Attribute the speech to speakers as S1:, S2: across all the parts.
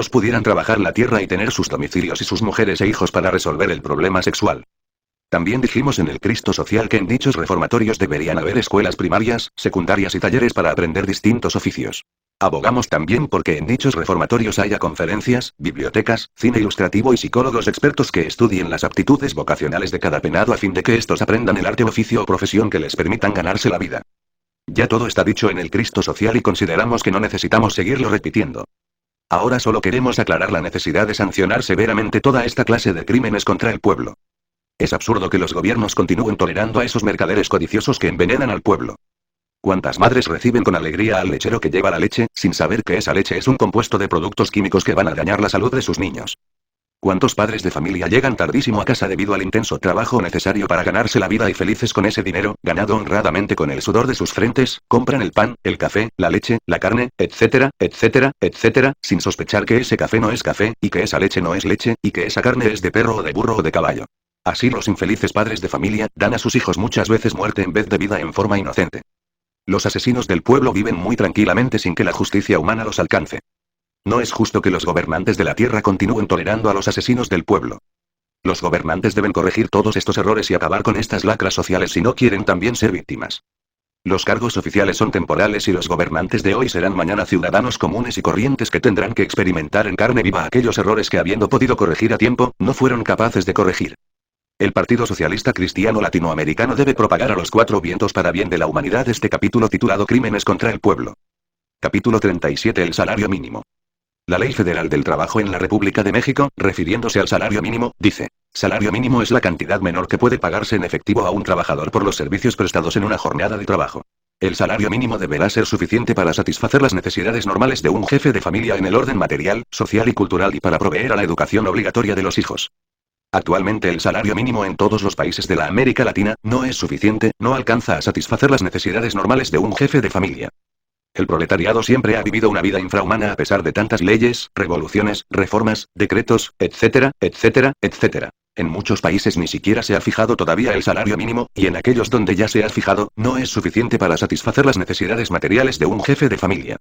S1: pudieran trabajar la tierra y tener sus domicilios y sus mujeres e hijos para resolver el problema sexual. También dijimos en el Cristo Social que en dichos reformatorios deberían haber escuelas primarias, secundarias y talleres para aprender distintos oficios. Abogamos también porque en dichos reformatorios haya conferencias, bibliotecas, cine ilustrativo y psicólogos expertos que estudien las aptitudes vocacionales de cada penado a fin de que estos aprendan el arte, oficio o profesión que les permitan ganarse la vida. Ya todo está dicho en el Cristo Social y consideramos que no necesitamos seguirlo repitiendo. Ahora solo queremos aclarar la necesidad de sancionar severamente toda esta clase de crímenes contra el pueblo. Es absurdo que los gobiernos continúen tolerando a esos mercaderes codiciosos que envenenan al pueblo. ¿Cuántas madres reciben con alegría al lechero que lleva la leche, sin saber que esa leche es un compuesto de productos químicos que van a dañar la salud de sus niños? ¿Cuántos padres de familia llegan tardísimo a casa debido al intenso trabajo necesario para ganarse la vida y felices con ese dinero, ganado honradamente con el sudor de sus frentes, compran el pan, el café, la leche, la carne, etcétera, etcétera, etcétera, sin sospechar que ese café no es café, y que esa leche no es leche, y que esa carne es de perro o de burro o de caballo? Así los infelices padres de familia, dan a sus hijos muchas veces muerte en vez de vida en forma inocente. Los asesinos del pueblo viven muy tranquilamente sin que la justicia humana los alcance. No es justo que los gobernantes de la tierra continúen tolerando a los asesinos del pueblo. Los gobernantes deben corregir todos estos errores y acabar con estas lacras sociales si no quieren también ser víctimas. Los cargos oficiales son temporales y los gobernantes de hoy serán mañana ciudadanos comunes y corrientes que tendrán que experimentar en carne viva aquellos errores que habiendo podido corregir a tiempo, no fueron capaces de corregir. El Partido Socialista Cristiano Latinoamericano debe propagar a los cuatro vientos para bien de la humanidad este capítulo titulado Crímenes contra el pueblo. Capítulo 37. El salario mínimo. La Ley Federal del Trabajo en la República de México, refiriéndose al salario mínimo, dice: salario mínimo es la cantidad menor que puede pagarse en efectivo a un trabajador por los servicios prestados en una jornada de trabajo. El salario mínimo deberá ser suficiente para satisfacer las necesidades normales de un jefe de familia en el orden material, social y cultural y para proveer a la educación obligatoria de los hijos. Actualmente el salario mínimo en todos los países de la América Latina no es suficiente, no alcanza a satisfacer las necesidades normales de un jefe de familia. El proletariado siempre ha vivido una vida infrahumana a pesar de tantas leyes, revoluciones, reformas, decretos, etcétera, etcétera, etcétera. En muchos países ni siquiera se ha fijado todavía el salario mínimo, y en aquellos donde ya se ha fijado, no es suficiente para satisfacer las necesidades materiales de un jefe de familia.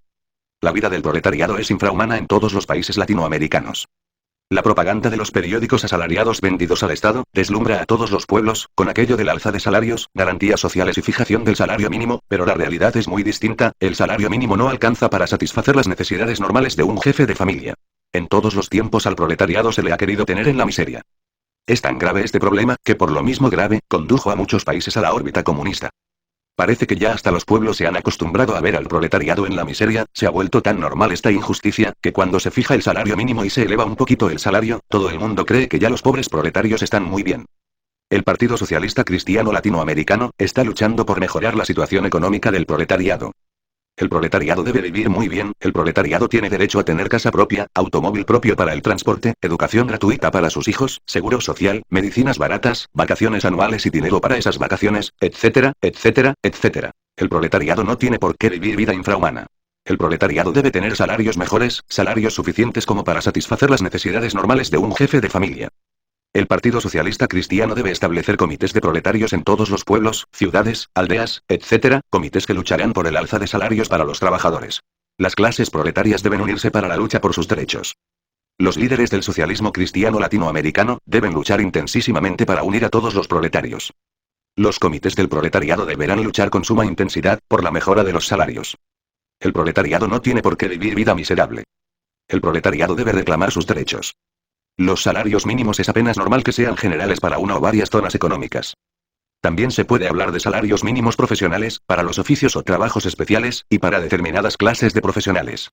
S1: La vida del proletariado es infrahumana en todos los países latinoamericanos. La propaganda de los periódicos asalariados vendidos al Estado, deslumbra a todos los pueblos, con aquello del alza de salarios, garantías sociales y fijación del salario mínimo, pero la realidad es muy distinta, el salario mínimo no alcanza para satisfacer las necesidades normales de un jefe de familia. En todos los tiempos al proletariado se le ha querido tener en la miseria. Es tan grave este problema, que por lo mismo grave, condujo a muchos países a la órbita comunista. Parece que ya hasta los pueblos se han acostumbrado a ver al proletariado en la miseria, se ha vuelto tan normal esta injusticia, que cuando se fija el salario mínimo y se eleva un poquito el salario, todo el mundo cree que ya los pobres proletarios están muy bien. El Partido Socialista Cristiano Latinoamericano está luchando por mejorar la situación económica del proletariado. El proletariado debe vivir muy bien, el proletariado tiene derecho a tener casa propia, automóvil propio para el transporte, educación gratuita para sus hijos, seguro social, medicinas baratas, vacaciones anuales y dinero para esas vacaciones, etcétera, etcétera, etcétera. El proletariado no tiene por qué vivir vida infrahumana. El proletariado debe tener salarios mejores, salarios suficientes como para satisfacer las necesidades normales de un jefe de familia. El Partido Socialista Cristiano debe establecer comités de proletarios en todos los pueblos, ciudades, aldeas, etc., comités que lucharán por el alza de salarios para los trabajadores. Las clases proletarias deben unirse para la lucha por sus derechos. Los líderes del socialismo cristiano latinoamericano deben luchar intensísimamente para unir a todos los proletarios. Los comités del proletariado deberán luchar con suma intensidad por la mejora de los salarios. El proletariado no tiene por qué vivir vida miserable. El proletariado debe reclamar sus derechos. Los salarios mínimos es apenas normal que sean generales para una o varias zonas económicas. También se puede hablar de salarios mínimos profesionales, para los oficios o trabajos especiales, y para determinadas clases de profesionales.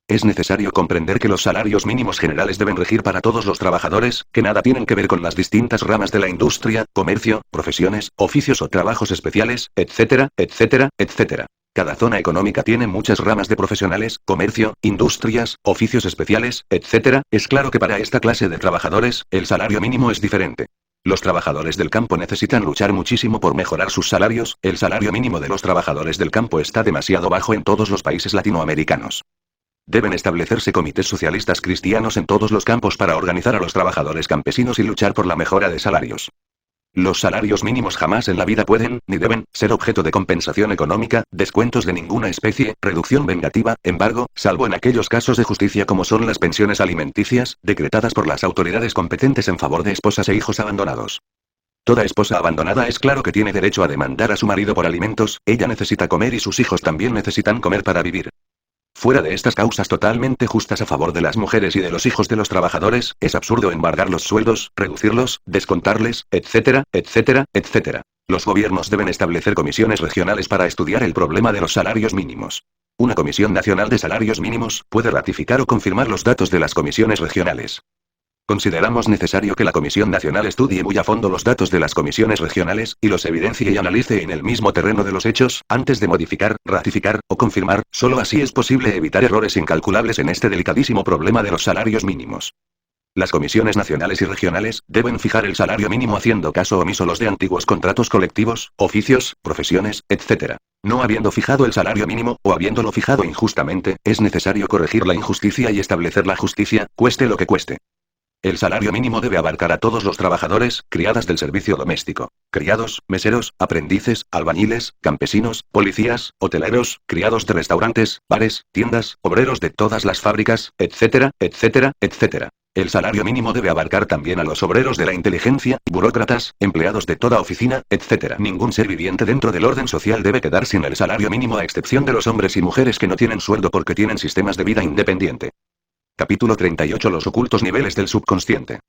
S1: Es necesario comprender que los salarios mínimos generales deben regir para todos los trabajadores, que nada tienen que ver con las distintas ramas de la industria, comercio, profesiones, oficios o trabajos especiales, etcétera, etcétera, etcétera. Cada zona económica tiene muchas ramas de profesionales, comercio, industrias, oficios especiales, etc. Es claro que para esta clase de trabajadores, el salario mínimo es diferente. Los trabajadores del campo necesitan luchar muchísimo por mejorar sus salarios, el salario mínimo de los trabajadores del campo está demasiado bajo en todos los países latinoamericanos. Deben establecerse comités socialistas cristianos en todos los campos para organizar a los trabajadores campesinos y luchar por la mejora de salarios. Los salarios mínimos jamás en la vida pueden, ni deben, ser objeto de compensación económica, descuentos de ninguna especie, reducción vengativa, embargo, salvo en aquellos casos de justicia como son las pensiones alimenticias, decretadas por las autoridades competentes en favor de esposas e hijos abandonados. Toda esposa abandonada es claro que tiene derecho a demandar a su marido por alimentos, ella necesita comer y sus hijos también necesitan comer para vivir. Fuera de estas causas totalmente justas a favor de las mujeres y de los hijos de los trabajadores, es absurdo embargar los sueldos, reducirlos, descontarles, etcétera, etcétera, etcétera. Los gobiernos deben establecer comisiones regionales para estudiar el problema de los salarios mínimos. Una Comisión Nacional de Salarios Mínimos puede ratificar o confirmar los datos de las comisiones regionales. Consideramos necesario que la Comisión Nacional estudie muy a fondo los datos de las comisiones regionales, y los evidencie y analice en el mismo terreno de los hechos, antes de modificar, ratificar, o confirmar, solo así es posible evitar errores incalculables en este delicadísimo problema de los salarios mínimos. Las comisiones nacionales y regionales deben fijar el salario mínimo haciendo caso omiso los de antiguos contratos colectivos, oficios, profesiones, etc. No habiendo fijado el salario mínimo, o habiéndolo fijado injustamente, es necesario corregir la injusticia y establecer la justicia, cueste lo que cueste. El salario mínimo debe abarcar a todos los trabajadores, criadas del servicio doméstico, criados, meseros, aprendices, albañiles, campesinos, policías, hoteleros, criados de restaurantes, bares, tiendas, obreros de todas las fábricas, etcétera, etcétera, etcétera. El salario mínimo debe abarcar también a los obreros de la inteligencia, burócratas, empleados de toda oficina, etc. Ningún ser viviente dentro del orden social debe quedar sin el salario mínimo a excepción de los hombres y mujeres que no tienen sueldo porque tienen sistemas de vida independiente. Capítulo 38. Los ocultos niveles del subconsciente.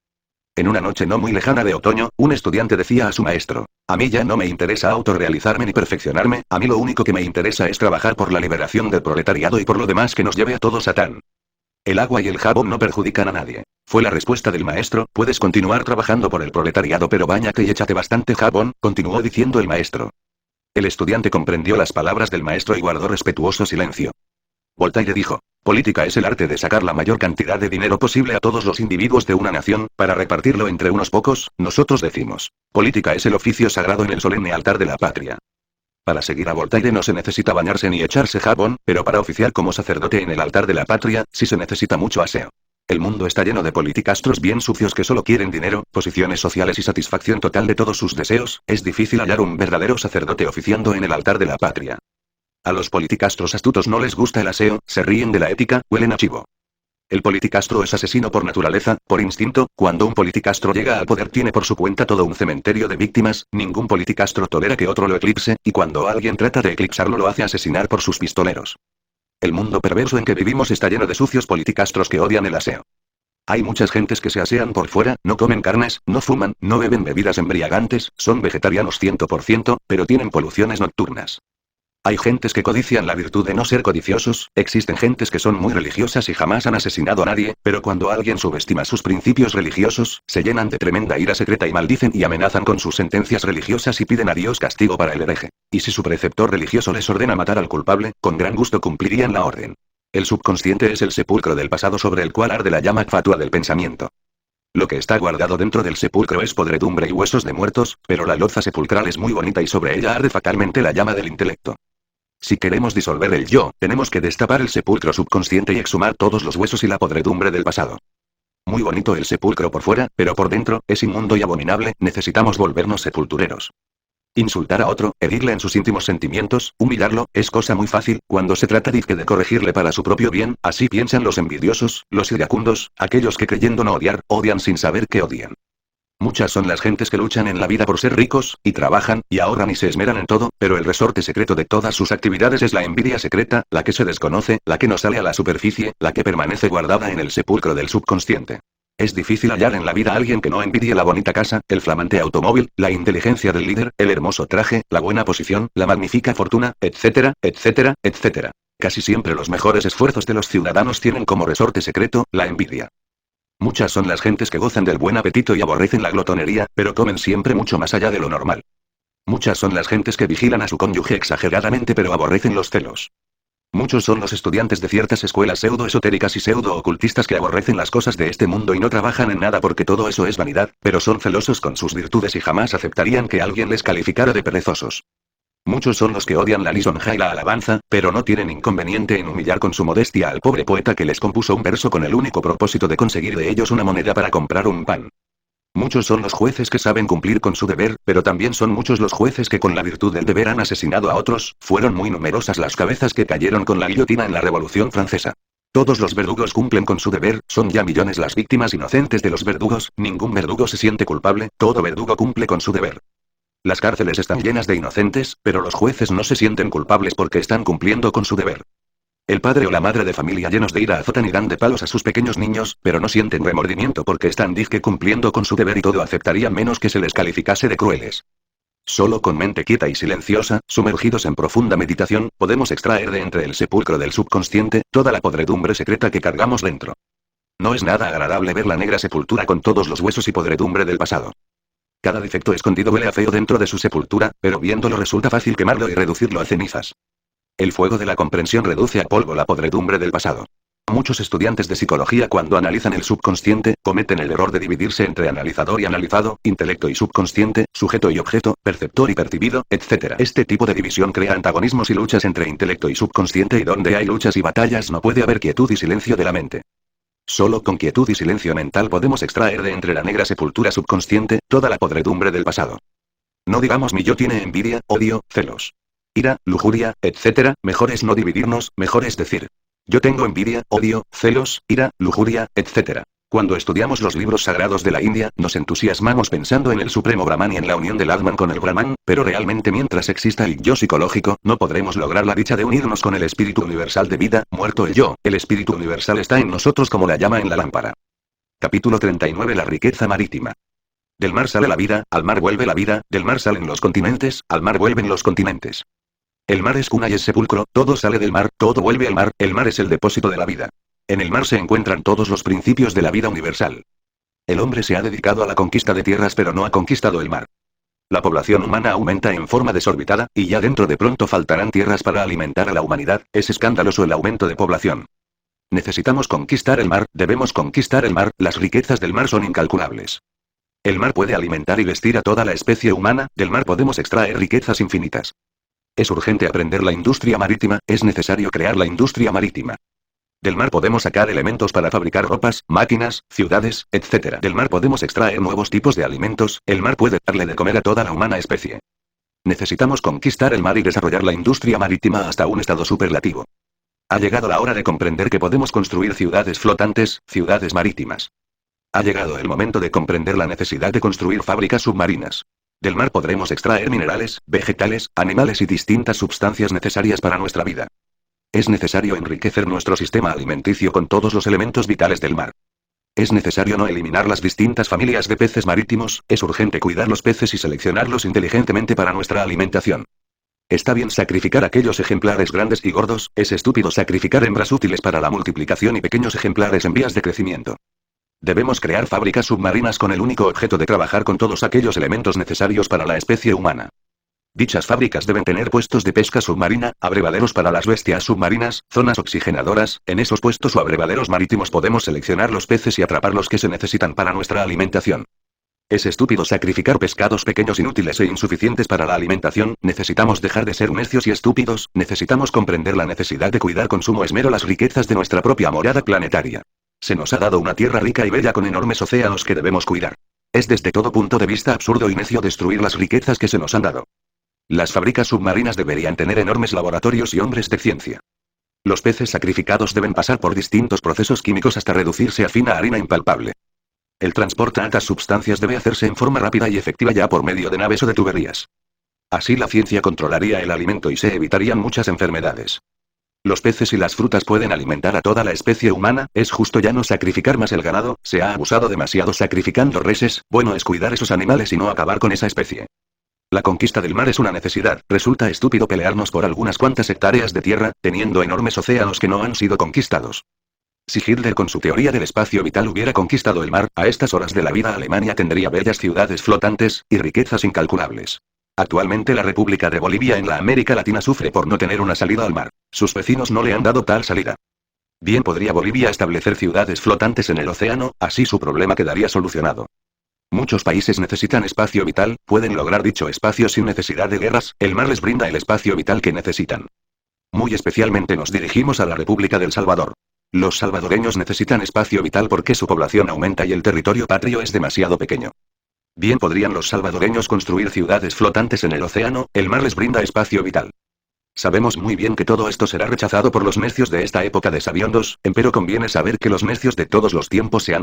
S1: En una noche no muy lejana de otoño, un estudiante decía a su maestro: a mí ya no me interesa autorrealizarme ni perfeccionarme, a mí lo único que me interesa es trabajar por la liberación del proletariado y por lo demás que nos lleve a todos Satán. El agua y el jabón no perjudican a nadie. Fue la respuesta del maestro: puedes continuar trabajando por el proletariado pero báñate y échate bastante jabón, continuó diciendo el maestro. El estudiante comprendió las palabras del maestro y guardó respetuoso silencio. Voltaire dijo: política es el arte de sacar la mayor cantidad de dinero posible a todos los individuos de una nación, para repartirlo entre unos pocos. Nosotros decimos: política es el oficio sagrado en el solemne altar de la patria. Para seguir a Voltaire no se necesita bañarse ni echarse jabón, pero para oficiar como sacerdote en el altar de la patria, sí se necesita mucho aseo. El mundo está lleno de politicastros bien sucios que solo quieren dinero, posiciones sociales y satisfacción total de todos sus deseos. Es difícil hallar un verdadero sacerdote oficiando en el altar de la patria. A los politicastros astutos no les gusta el aseo, se ríen de la ética, huelen a chivo. El politicastro es asesino por naturaleza, por instinto. Cuando un politicastro llega al poder tiene por su cuenta todo un cementerio de víctimas, ningún politicastro tolera que otro lo eclipse, y cuando alguien trata de eclipsarlo lo hace asesinar por sus pistoleros. El mundo perverso en que vivimos está lleno de sucios politicastros que odian el aseo. Hay muchas gentes que se asean por fuera, no comen carnes, no fuman, no beben bebidas embriagantes, son vegetarianos 100%, pero tienen poluciones nocturnas. Hay gentes que codician la virtud de no ser codiciosos, existen gentes que son muy religiosas y jamás han asesinado a nadie, pero cuando alguien subestima sus principios religiosos, se llenan de tremenda ira secreta y maldicen y amenazan con sus sentencias religiosas y piden a Dios castigo para el hereje. Y si su preceptor religioso les ordena matar al culpable, con gran gusto cumplirían la orden. El subconsciente es el sepulcro del pasado sobre el cual arde la llama fatua del pensamiento. Lo que está guardado dentro del sepulcro es podredumbre y huesos de muertos, pero la loza sepulcral es muy bonita y sobre ella arde facalmente la llama del intelecto. Si queremos disolver el yo, tenemos que destapar el sepulcro subconsciente y exhumar todos los huesos y la podredumbre del pasado. Muy bonito el sepulcro por fuera, pero por dentro, es inmundo y abominable. Necesitamos volvernos sepultureros. Insultar a otro, herirle en sus íntimos sentimientos, humillarlo, es cosa muy fácil, cuando se trata de corregirle para su propio bien. Así piensan los envidiosos, los iracundos, aquellos que creyendo no odiar, odian sin saber que odian. Muchas son las gentes que luchan en la vida por ser ricos, y trabajan, y ahorran y se esmeran en todo, pero el resorte secreto de todas sus actividades es la envidia secreta, la que se desconoce, la que no sale a la superficie, la que permanece guardada en el sepulcro del subconsciente. Es difícil hallar en la vida a alguien que no envidie la bonita casa, el flamante automóvil, la inteligencia del líder, el hermoso traje, la buena posición, la magnífica fortuna, etcétera, etcétera, etcétera. Casi siempre los mejores esfuerzos de los ciudadanos tienen como resorte secreto, la envidia. Muchas son las gentes que gozan del buen apetito y aborrecen la glotonería, pero comen siempre mucho más allá de lo normal. Muchas son las gentes que vigilan a su cónyuge exageradamente pero aborrecen los celos. Muchos son los estudiantes de ciertas escuelas pseudo-esotéricas y pseudo-ocultistas que aborrecen las cosas de este mundo y no trabajan en nada porque todo eso es vanidad, pero son celosos con sus virtudes y jamás aceptarían que alguien les calificara de perezosos. Muchos son los que odian la lisonja y la alabanza, pero no tienen inconveniente en humillar con su modestia al pobre poeta que les compuso un verso con el único propósito de conseguir de ellos una moneda para comprar un pan. Muchos son los jueces que saben cumplir con su deber, pero también son muchos los jueces que con la virtud del deber han asesinado a otros. Fueron muy numerosas las cabezas que cayeron con la guillotina en la Revolución Francesa. Todos los verdugos cumplen con su deber, son ya millones las víctimas inocentes de los verdugos, ningún verdugo se siente culpable, todo verdugo cumple con su deber. Las cárceles están llenas de inocentes, pero los jueces no se sienten culpables porque están cumpliendo con su deber. El padre o la madre de familia llenos de ira azotan y dan de palos a sus pequeños niños, pero no sienten remordimiento porque están dizque cumpliendo con su deber y todo aceptarían menos que se les calificase de crueles. Solo con mente quieta y silenciosa, sumergidos en profunda meditación, podemos extraer de entre el sepulcro del subconsciente, toda la podredumbre secreta que cargamos dentro. No es nada agradable ver la negra sepultura con todos los huesos y podredumbre del pasado. Cada defecto escondido huele a feo dentro de su sepultura, pero viéndolo resulta fácil quemarlo y reducirlo a cenizas. El fuego de la comprensión reduce a polvo la podredumbre del pasado. Muchos estudiantes de psicología cuando analizan el subconsciente, cometen el error de dividirse entre analizador y analizado, intelecto y subconsciente, sujeto y objeto, perceptor y percibido, etc. Este tipo de división crea antagonismos y luchas entre intelecto y subconsciente, y donde hay luchas y batallas no puede haber quietud y silencio de la mente. Solo con quietud y silencio mental podemos extraer de entre la negra sepultura subconsciente, toda la podredumbre del pasado. No digamos mi yo tiene envidia, odio, celos, ira, lujuria, etc. Mejor es no dividirnos, mejor es decir: yo tengo envidia, odio, celos, ira, lujuria, etc. Cuando estudiamos los libros sagrados de la India, nos entusiasmamos pensando en el Supremo Brahman y en la unión del Atman con el Brahman, pero realmente mientras exista el yo psicológico, no podremos lograr la dicha de unirnos con el espíritu universal de vida. Muerto el yo, el espíritu universal está en nosotros como la llama en la lámpara. Capítulo 39. La riqueza marítima. Del mar sale la vida, al mar vuelve la vida, del mar salen los continentes, al mar vuelven los continentes. El mar es cuna y es sepulcro, todo sale del mar, todo vuelve al mar, el mar es el depósito de la vida. En el mar se encuentran todos los principios de la vida universal. El hombre se ha dedicado a la conquista de tierras pero no ha conquistado el mar. La población humana aumenta en forma desorbitada, y ya dentro de pronto faltarán tierras para alimentar a la humanidad. Es escandaloso el aumento de población. Necesitamos conquistar el mar, debemos conquistar el mar, las riquezas del mar son incalculables. El mar puede alimentar y vestir a toda la especie humana, del mar podemos extraer riquezas infinitas. Es urgente aprender la industria marítima, es necesario crear la industria marítima. Del mar podemos sacar elementos para fabricar ropas, máquinas, ciudades, etc. Del mar podemos extraer nuevos tipos de alimentos, el mar puede darle de comer a toda la humana especie. Necesitamos conquistar el mar y desarrollar la industria marítima hasta un estado superlativo. Ha llegado la hora de comprender que podemos construir ciudades flotantes, ciudades marítimas. Ha llegado el momento de comprender la necesidad de construir fábricas submarinas. Del mar podremos extraer minerales, vegetales, animales y distintas sustancias necesarias para nuestra vida. Es necesario enriquecer nuestro sistema alimenticio con todos los elementos vitales del mar. Es necesario no eliminar las distintas familias de peces marítimos, es urgente cuidar los peces y seleccionarlos inteligentemente para nuestra alimentación. Está bien sacrificar aquellos ejemplares grandes y gordos, es estúpido sacrificar hembras útiles para la multiplicación y pequeños ejemplares en vías de crecimiento. Debemos crear fábricas submarinas con el único objeto de trabajar con todos aquellos elementos necesarios para la especie humana. Dichas fábricas deben tener puestos de pesca submarina, abrevaderos para las bestias submarinas, zonas oxigenadoras. En esos puestos o abrevaderos marítimos podemos seleccionar los peces y atrapar los que se necesitan para nuestra alimentación. Es estúpido sacrificar pescados pequeños inútiles e insuficientes para la alimentación. Necesitamos dejar de ser necios y estúpidos, necesitamos comprender la necesidad de cuidar con sumo esmero las riquezas de nuestra propia morada planetaria. Se nos ha dado una tierra rica y bella con enormes océanos que debemos cuidar. Es desde todo punto de vista absurdo y necio destruir las riquezas que se nos han dado. Las fábricas submarinas deberían tener enormes laboratorios y hombres de ciencia. Los peces sacrificados deben pasar por distintos procesos químicos hasta reducirse a fina harina impalpable. El transporte a altas sustancias debe hacerse en forma rápida y efectiva ya por medio de naves o de tuberías. Así la ciencia controlaría el alimento y se evitarían muchas enfermedades. Los peces y las frutas pueden alimentar a toda la especie humana, es justo ya no sacrificar más el ganado, se ha abusado demasiado sacrificando reses, bueno es cuidar esos animales y no acabar con esa especie. La conquista del mar es una necesidad, resulta estúpido pelearnos por algunas cuantas hectáreas de tierra, teniendo enormes océanos que no han sido conquistados. Si Hitler con su teoría del espacio vital hubiera conquistado el mar, a estas horas de la vida Alemania tendría bellas ciudades flotantes, y riquezas incalculables. Actualmente la República de Bolivia en la América Latina sufre por no tener una salida al mar. Sus vecinos no le han dado tal salida. Bien podría Bolivia establecer ciudades flotantes en el océano, así su problema quedaría solucionado. Muchos países necesitan espacio vital, pueden lograr dicho espacio sin necesidad de guerras, el mar les brinda el espacio vital que necesitan. Muy especialmente nos dirigimos a la República del Salvador. Los salvadoreños necesitan espacio vital porque su población aumenta y el territorio patrio es demasiado pequeño. Bien podrían los salvadoreños construir ciudades flotantes en el océano, el mar les brinda espacio vital. Sabemos muy bien que todo esto será rechazado por los necios de esta época de sabiondos, empero conviene saber que los necios de todos los tiempos se han